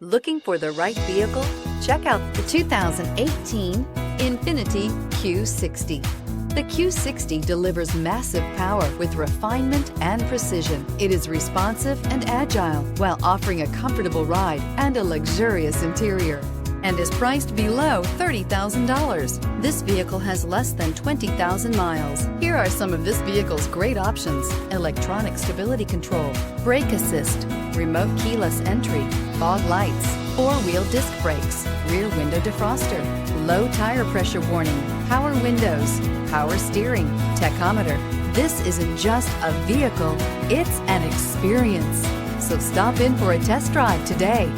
Looking for the right vehicle? Check out the 2018 Infiniti Q60. The Q60 delivers massive power with refinement and precision. It is responsive and agile while offering a comfortable ride and a luxurious interior, and is priced below $30,000. This vehicle has less than 20,000 miles. Here are some of this vehicle's great options: electronic stability control, brake assist, remote keyless entry, fog lights, four-wheel disc brakes, rear window defroster, low tire pressure warning, power windows, power steering, tachometer. This isn't just a vehicle, it's an experience. So stop in for a test drive today.